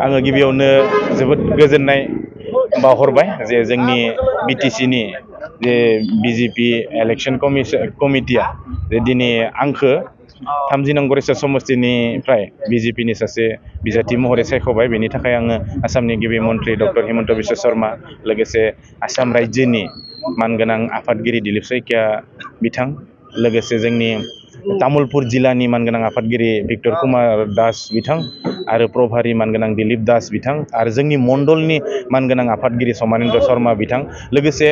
आङो गिबियावनो जोबोद गोजोननाय बावहरबाय जे जोंनि बिटिसिनि जे बिजेपि इलेक्शन कमिटिया जे दिनै आंखो 30 नं गरेस्वर समस्तिनिफ्राय बिजेपिनि सासे बिजाथि महरै सायख'बाय। बेनि थाखाय आङो आसामनि गिबि मन्त्रि डक्टर हिमन्त बिश्व शर्मा लोगोसे आसाम रायजोनि मानगोनां आफादगिरि दिलीप शइकिया बिथां लोगोसे जोंनि तामुलपुर जिल्लानि मानगोनां आफादगिरि भिक्टर कुमार दास बिथां आरो प्रभारी मानगोनां दिलीप दास बिथां आरो जोंनि मण्डलनि मानगोनां आफादगिरि समानेन्द्र शर्मा बिथां लोगोसे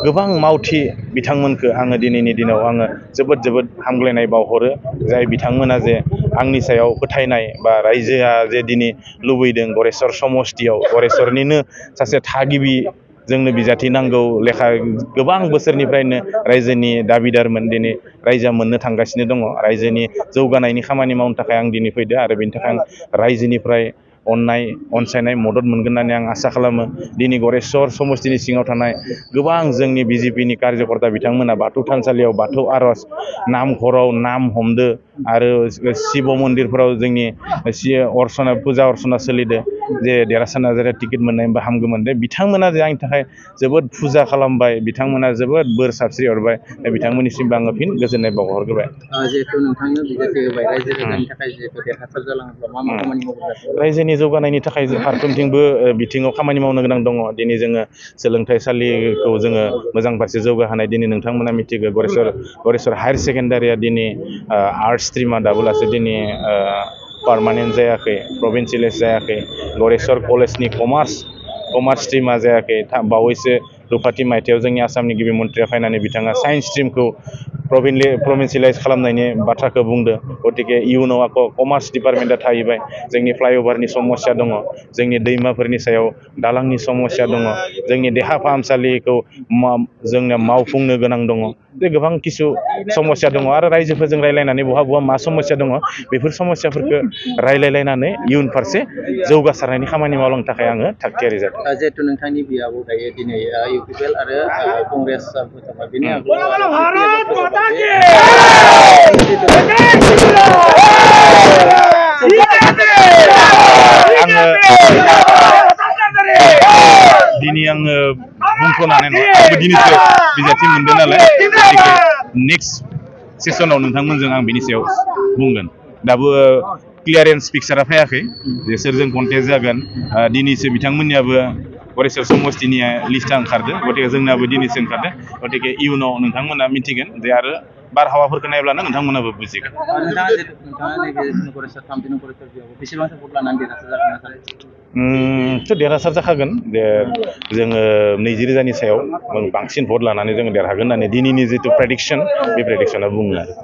गोबां मावथि बिथांमोनखौ आङो दिनैनि दिनाव आङो जोबोद हामग्लायनाय बावहरो। जाय बिथांमोना जे आंनि सायाव फोथायनाय बा रायजोआ जे दिनै लुबैदों गरेस्वर समस्तियाव गरेस्वरनिनो सासे थागिबि जोंनो बिजाथि नांगौ लेखा गोबां बोसोरनिफ्रायनो रायजोनि दाबिदारमोन दिनै रायजोआ मोननो थांगासिनो दङ। रायजोनि जौगानायनि खामानि मावनो थाखाय आं दिनै फैदो आरो बेनि थाखाय आं रायजोनिफ्राय अननाय अनसायनाय मदद मोनगोन होननानै आं आसा खालामो। दिनै गरेस्वर समस्तिनि सिङाव थानाय गोबां जोंनि बिजेपिनि कार्यकर्ता बिथांमोना बाथौ थानसालियाव बाथौ आर'ज नामघराव नाम हमदो आरो शिब मन्दिरफोराव जोंनि अर्चना फुजा अर्चना सोलिदो जे देरहासार नार्जारिया टिकेट मोननाय बा हामगौमोन दे बिथांमोना जे आंनि थाखाय जोबोद फुजा खालामबाय बिथांमोना जोबोद बोर साबस्रि हरबाय बिथांमोननिसिमबो आङो फिन गोजोननाय बावहरग्रोबाय। जिहेतु नोंथांनो बिजाथि होबाय रायजो राजानि थाखाय जिहेतु देरहासार जालाङोब्ला मा खामानि मावगोन? रायजोनि जौगानायनि थाखाय फारफ्रोमथिंबो बिथिङाव खामानि मावनो गोनां दङ। दिनै जोङो सोलोंथाइसालिखौ जोङो मोजां फारसे जौगाहोनाय दिनै नोंथांमोना मिथिगौ गरेस्वर हायार सेकेन्डारिया दिनै आर्ट्स स्ट्रिमा दाबोलासो दिनै पारमानेन्ट जायाखै प्रभिन्सियेलाइज जायाखै। गरेस्वर कलेजनि कमार्स स्ट्रिमा जायाखै। बावैसो रुपाथि मायथाइयाव जोंनि आसामनि गिबि मन्थ्रिया फैनानै बिथाङा साइन्स स्ट्रिमखौ प्रभिन्सियेलाइज खालामनायनि बाथ्राखौ बुंदों। गतिके इयुनाव आक' कमार्स डिपार्टमेन्टआ थाहैबाय। जोंनि फ्लाइअभारनि समस्या दङ, जोंनि दैमाफोरनि सायाव दालांनि समस्या दङ, जोंनि देहा फाहामसालिखौ जोंनो मावफुंनो गोनां दङ। बे गोबां किसु समस्या दङ आरो रायजोफोरजों रायलायनानै बहा मा समस्या दङ बेफोर समस्याफोरखौ रायलायलायनानै इयुन फारसे जौगासारनायनि खामानि मावलांनो थाखाय आङो थागथियारि जादों। जिहेतु नोंथांनि बियाबो दायो दिनै इउपिपिएल आरो कंग्रेस फोसावबाय बेनि दिनै आङो बुंथ'नानै नङा आंबो दिनैसो बिजाथि मोनदों नालाय नेक्स्ट सेसनाव नोंथांमोनजों आं बिनि सायाव बुंगोन। दाबो क्लियारेन्स पिक्सारा फैयाखै जे सोरजों कन्टेस्ट जागोन। दिनैसो बिथांमोननियाबो गरेस्वर समस्तिनिया लिस्टआ ओंखारदों। गतिके जोंनाबो दिनैसो ओंखारदों। गतिके इयुनाव नोंथांमोना मिथिगोन जे आरो बारहावाफोरखौ नायब्लानो नोंथांमोनाबो बुजिगोन। देरहासार जाखागोन जे जोङो 20,000नि सायाव बांसिन भट लानानै जोङो देरहागोन होननानै दिनैनि जिथु प्रेडिक्सन बे प्रेडिक्सना बुङो आरो